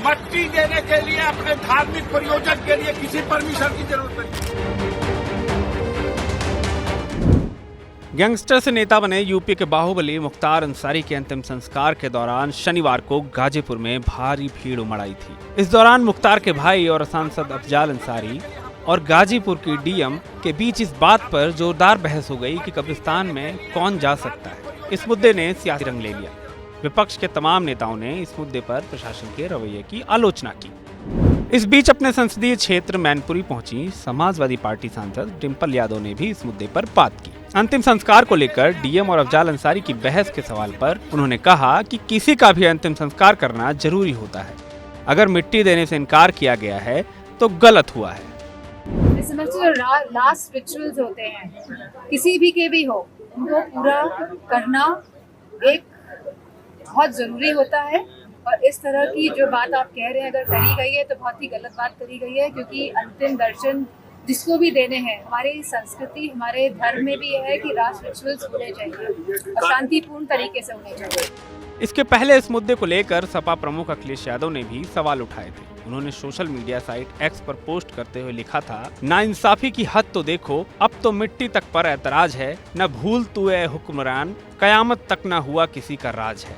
मट्टी देने के लिए अपने धार्मिक प्रयोजन के लिए किसी परमिशन की जरूरत नहीं। गैंगस्टर से नेता बने यूपी के बाहुबली मुख्तार अंसारी के अंतिम संस्कार के दौरान शनिवार को गाजीपुर में भारी भीड़ उमड़ आई थी। इस दौरान मुख्तार के भाई और सांसद अफजाल अंसारी और गाजीपुर की डीएम के बीच इस बात पर जोरदार बहस हो गई कि कब्रिस्तान में कौन जा सकता है। इस मुद्दे ने सियासी रंग ले लिया। विपक्ष के तमाम नेताओं ने इस मुद्दे पर प्रशासन के रवैये की आलोचना की। इस बीच अपने संसदीय क्षेत्र मैनपुरी पहुंची समाजवादी पार्टी सांसद डिंपल यादव ने भी इस मुद्दे पर बात की। अंतिम संस्कार को लेकर डीएम और अफजाल अंसारी की बहस के सवाल पर उन्होंने कहा कि किसी का भी अंतिम संस्कार करना जरूरी होता है। अगर मिट्टी देने से इनकार किया गया है तो गलत हुआ है। लास्ट रिचुअल्स होते हैं, किसी भी के भी हो, उनको पूरा करना एक बहुत जरूरी होता है। और इस तरह की जो बात आप कह रहे हैं अगर करी गई है तो बहुत ही गलत बात करी गई है, क्योंकि अंतिम दर्शन जिसको भी देने हैं, हमारी संस्कृति हमारे धर्म में भी है कि लास्ट रिचुअल्स होने चाहिए और शांतिपूर्ण तरीके से होने चाहिए। इसके पहले इस मुद्दे को लेकर सपा प्रमुख अखिलेश यादव ने भी सवाल उठाए थे। उन्होंने सोशल मीडिया साइट एक्स पर पोस्ट करते हुए लिखा था, नाइंसाफी की हद तो देखो, अब तो मिट्टी तक पर ऐतराज है, न भूल तू ए हुक्मरान, कयामत तक न हुआ किसी का राज है।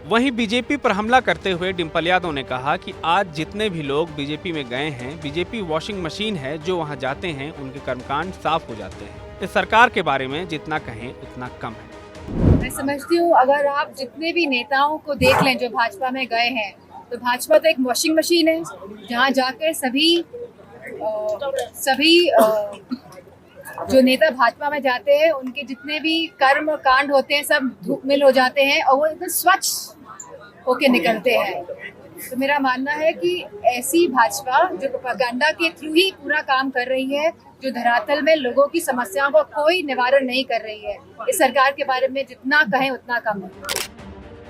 वहीं बीजेपी पर हमला करते हुए डिंपल यादव ने कहा कि आज जितने भी लोग बीजेपी में गए हैं, बीजेपी वॉशिंग मशीन है, जो वहां जाते हैं उनके कर्मकांड साफ हो जाते हैं। इस सरकार के बारे में जितना कहें उतना कम है। मैं समझती हूँ अगर आप जितने भी नेताओं को देख लें जो भाजपा में गए हैं, तो भाजपा तो एक वॉशिंग मशीन है जहाँ जाकर सभी जो नेता भाजपा में जाते हैं उनके जितने भी कर्म कांड होते हैं सब धूप मिल हो जाते हैं और वो एकदम स्वच्छ होके निकलते हैं। तो मेरा मानना है कि ऐसी भाजपा जो प्रोपेगेंडा के थ्रू ही पूरा काम कर रही है, जो धरातल में लोगों की समस्याओं का कोई निवारण नहीं कर रही है, इस सरकार के बारे में जितना कहें उतना कम है।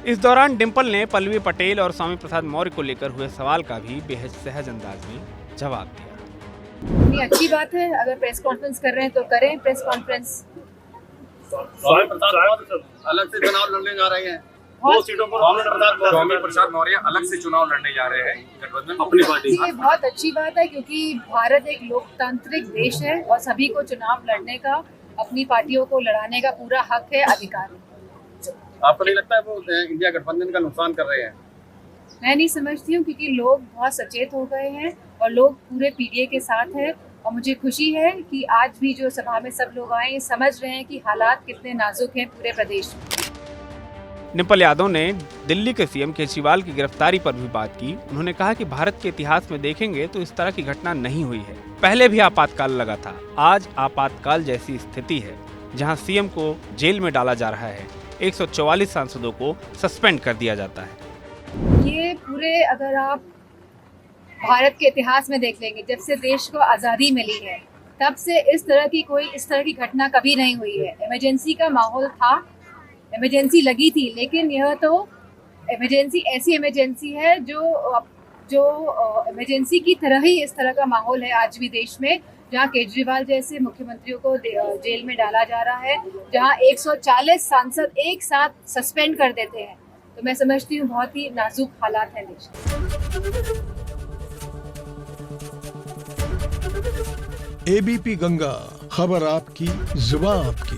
इस दौरान डिंपल ने पल्लवी पटेल और स्वामी प्रसाद मौर्य को लेकर हुए सवाल का भी बेहद सहज अंदाज में जवाब दिया। ये अच्छी बात है, अगर प्रेस कॉन्फ्रेंस कर रहे हैं तो करें प्रेस कॉन्फ्रेंस। अलग से चुनाव लड़ने जा रहे हैं, बहुत 2 सीटों पर स्वामी प्रसाद मौर्य अलग से चुनाव लड़ने जा रहे हैं गठबंधन अपनी पार्टी। ये बहुत अच्छी बात है, क्योंकि भारत एक लोकतांत्रिक देश है और सभी को चुनाव लड़ने का, अपनी पार्टियों को लड़ाने का पूरा हक है, अधिकार है। आपको नहीं लगता है वो इंडिया गठबंधन का नुकसान कर रहे हैं? मैं नहीं समझती हूँ, क्योंकि लोग बहुत सचेत हो गए हैं और लोग पूरे पीडीए के साथ हैं। और मुझे खुशी है कि आज भी जो सभा में सब लोग आए समझ रहे हैं कि हालात कितने नाजुक हैं पूरे प्रदेश में। डिंपल यादव ने दिल्ली के सीएम केजरीवाल की गिरफ्तारी पर भी बात की। उन्होंने कहा कि भारत के इतिहास में देखेंगे तो इस तरह की घटना नहीं हुई है। पहले भी आपातकाल लगा था, आज आपातकाल जैसी स्थिति है जहां सीएम को जेल में डाला जा रहा है, 144 सांसदों को सस्पेंड कर दिया जाता है। ये पूरे अगर आप भारत के इतिहास में देख लेंगे, जब से देश को आज़ादी मिली है तब से इस तरह की घटना कभी नहीं हुई है। इमरजेंसी का माहौल था, इमरजेंसी लगी थी, लेकिन यह तो इमरजेंसी ऐसी इमरजेंसी है जो इमरजेंसी की तरह ही इस तरह का माहौल है आज भी देश में, जहां केजरीवाल जैसे मुख्यमंत्रियों को जेल में डाला जा रहा है, जहां 140 सांसद एक साथ सस्पेंड कर देते हैं। तो मैं समझती हूँ बहुत ही नाजुक हालात है देश में। एबीपी गंगा, खबर आपकी, जुबान आपकी।